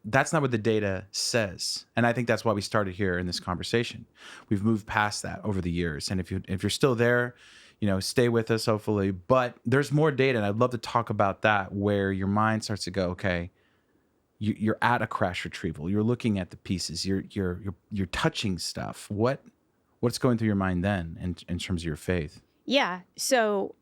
that's not what the data says. And I think that's why we started here in this conversation. We've moved past that over the years. And if you're still there, stay with us, hopefully. But there's more data, and I'd love to talk about that, where your mind starts to go, okay, you're at a crash retrieval. You're looking at the pieces. You're touching stuff. What's going through your mind then in terms of your faith? Yeah. So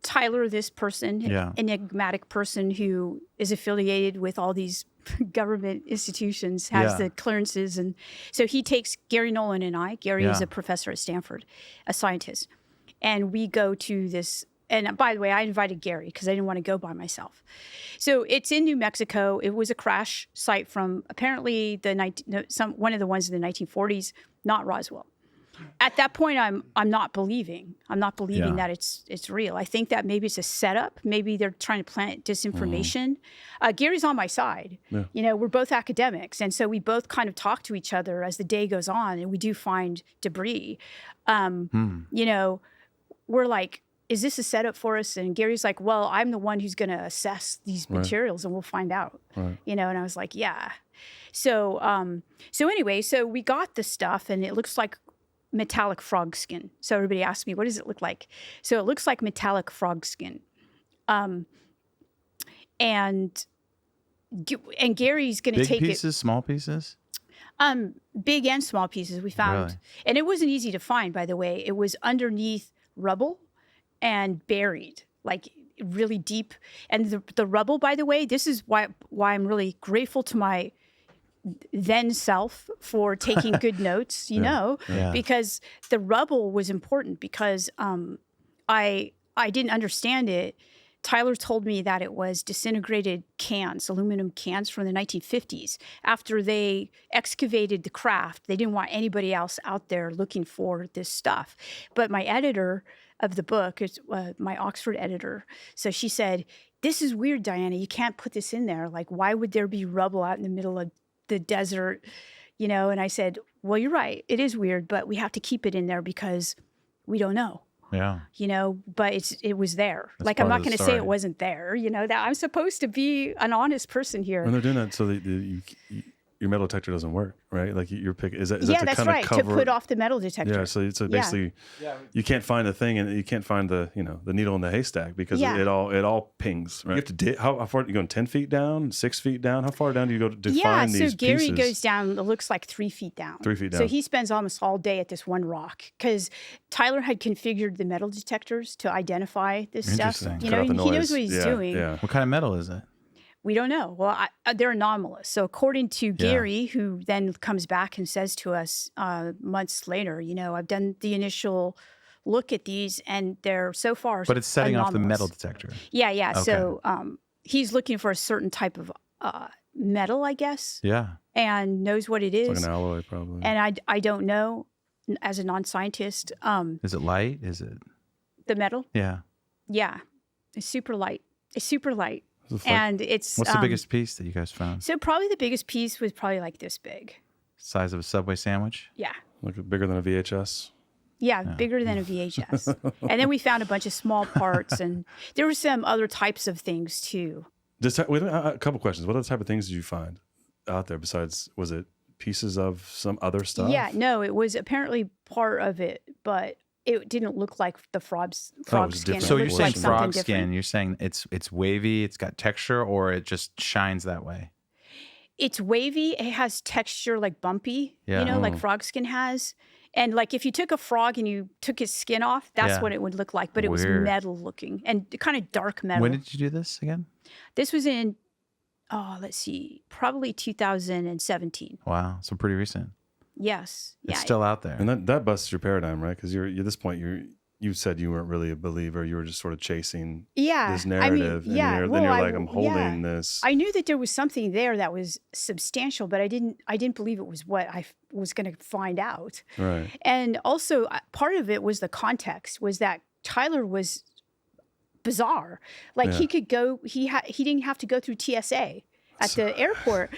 Tyler, this person, enigmatic person who is affiliated with all these government institutions, has the clearances. And so he takes Gary Nolan and I. Gary is a professor at Stanford, a scientist. And we go to this, and by the way, I invited Gary because I didn't want to go by myself. So it's in New Mexico. It was a crash site from apparently one of the ones in the 1940s, not Roswell. At that point, I'm not believing. I'm not believing that it's real. I think that maybe it's a setup. Maybe they're trying to plant disinformation. Gary's on my side. Yeah. We're both academics, and so we both kind of talk to each other as the day goes on, and we do find debris. We're like, is this a setup for us? And Gary's like, well, I'm the one who's going to assess these materials, and we'll find out. Right. And I was like, yeah. So anyway, so we got the stuff, and it looks like metallic frog skin. So everybody asked me, what does it look like? So it looks like metallic frog skin. And Gary's going to take big pieces, small pieces? Big and small pieces we found. Really? And it wasn't easy to find, by the way. It was underneath rubble and buried, like really deep. And the rubble, by the way, this is why I'm really grateful to my then self for taking good notes, because the rubble was important because I didn't understand it. Tyler told me that it was disintegrated cans, aluminum cans from the 1950s. After they excavated the craft, they didn't want anybody else out there looking for this stuff. But my editor of the book is my Oxford editor. So she said, this is weird, Diana. You can't put this in there. Like, why would there be rubble out in the middle of the desert? And I said, well, you're right. It is weird, but we have to keep it in there because we don't know. Yeah. But it was there. That's like, I'm not going to say it wasn't there, that I'm supposed to be an honest person here. And they're doing that so that your metal detector doesn't work, right? Like you're picking, is that to that's kind right, of cover? To put off the metal detector. Yeah. So basically you can't find the thing, and you can't find the needle in the haystack because it all pings, right? You have to dig, how far, you going 10 feet down, 6 feet down? How far down do you go to find these pieces? So Gary goes down, it looks like 3 feet down. 3 feet down. So he spends almost all day at this one rock because Tyler had configured the metal detectors to identify this stuff. He knows what he's doing. Yeah. What kind of metal is it? We don't know. Well, they're anomalous. So according to Gary, who then comes back and says to us months later, I've done the initial look at these, and they're so far But it's setting anomalous. Off the metal detector. Yeah. Okay. So he's looking for a certain type of metal, I guess. Yeah. And knows what it is. It's like an alloy, probably. And I don't know, as a non-scientist. Is it light? Is it? The metal? Yeah. Yeah. It's super light. And it's what's the biggest piece that you guys found? So probably the biggest piece was probably like this big. Size of a Subway sandwich? Yeah. Like bigger than a VHS? Yeah, bigger than a VHS. And then we found a bunch of small parts, and there were some other types of things too. A couple questions. What other type of things did you find out there besides, was it pieces of some other stuff? Yeah, no, it was apparently part of it, but it didn't look like the frog skin. So you're saying frog skin, you're saying it's wavy, it's got texture, or it just shines that way? It's wavy, it has texture, like bumpy, like frog skin has. And like if you took a frog and you took his skin off, that's what it would look like. But it was metal looking and kind of dark metal. When did you do this again? This was in, probably 2017. Wow, so pretty recent. Yes. It's still out there. And that busts your paradigm, right? Because at this point, you said you weren't really a believer. You were just sort of chasing this narrative. Then you're like, I'm holding this. I knew that there was something there that was substantial, but I didn't believe it was what I was going to find out. Right. And also part of it was the context, was that Tyler was bizarre. Like he could go, he didn't have to go through TSA at the airport.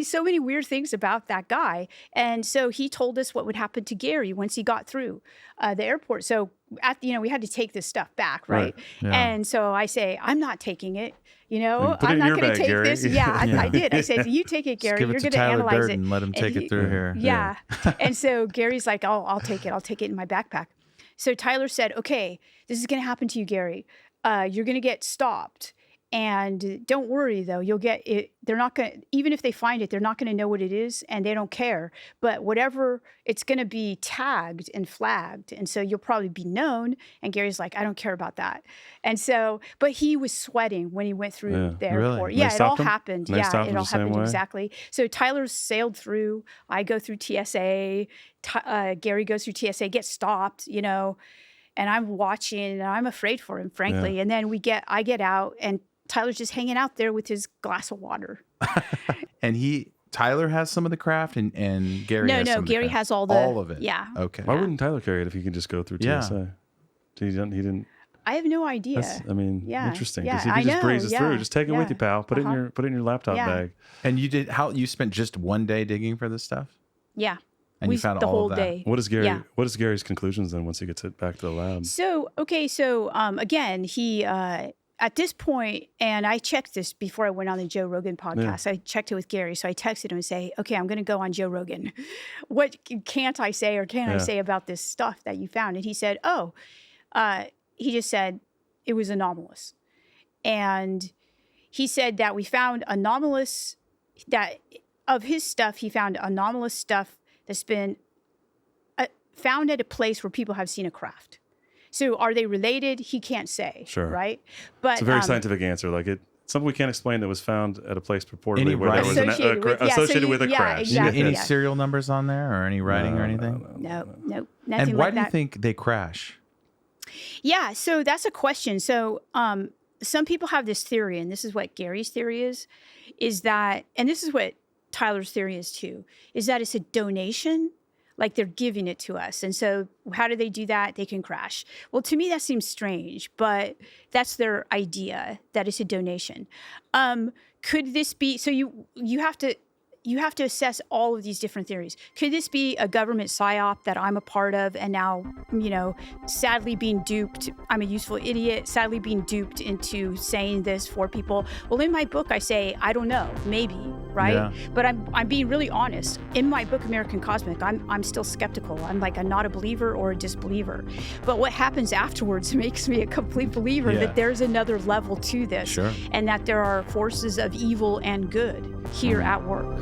So many weird things about that guy. And so he told us what would happen to Gary once he got through the airport. So we had to take this stuff back, right? Yeah. And so I say, I'm not taking it. I'm in not your going to bag, take Gary. this. Yeah, I did. I said, you take it, Gary. Give it You're to going to Tyler analyze Durden, it. let him take it through here. Yeah. And so Gary's like, I'll take it. I'll take it in my backpack. So Tyler said, okay, this is going to happen to you, Gary. You're going to get stopped. And don't worry, though, you'll get it. They're not going to, even if they find it, they're not going to know what it is and they don't care. But whatever, it's going to be tagged and flagged. And so you'll probably be known. And Gary's like, I don't care about that. And so, but he was sweating when he went through the airport. Really? Yeah, it all happened. Yeah, it all happened exactly. So Tyler sailed through. I go through TSA. Gary goes through TSA, gets stopped, and I'm watching and I'm afraid for him, frankly. Yeah. And then I get out and Tyler's just hanging out there with his glass of water. And Tyler has some of the craft and Gary has some of Gary the craft. has all of it. Yeah. Okay. Why wouldn't Tyler carry it if he can just go through TSA? He didn't. I have no idea. Interesting. Yeah, he just breezes through. Just take it with you, pal. Put it in your laptop bag. And you spent just one day digging for this stuff? Yeah. And you found all of that. Day. What is Gary? Yeah. What is Gary's conclusions then once he gets it back to the lab? So again, he at this point, and I checked this before I went on the Joe Rogan podcast. Yeah. I checked it with Gary, so I texted him and say, "Okay, I'm going to go on Joe Rogan. What can't I say or can I say about this stuff that you found?" And he said, he just said it was anomalous, and he said that we found anomalous that of his stuff. He found anomalous stuff that's been found at a place where people have seen a craft. So are they related? He can't say. Sure. Right? But it's a very scientific answer. Like something we can't explain that was found at a place purportedly where there was associated with a crash. Exactly, any serial numbers on there or any writing or anything? No, nothing and why like do you that. think they crash? Yeah, so that's a question. So some people have this theory, and this is what Gary's theory is that, and this is what Tyler's theory is too, is that it's a donation, like they're giving it to us. And so how do they do that? They can crash. Well, to me, that seems strange, but that's their idea, that it's a donation. Could this be, so you have to assess all of these different theories. Could this be a government psyop that I'm a part of and now, sadly being duped? I'm a useful idiot, sadly being duped into saying this for people. Well, in my book, I say, I don't know, maybe, right? Yeah. But I'm being really honest. In my book, American Cosmic, I'm still skeptical. I'm not a believer or a disbeliever. But what happens afterwards makes me a complete believer that there's another level to this. Sure. And that there are forces of evil and good here at work.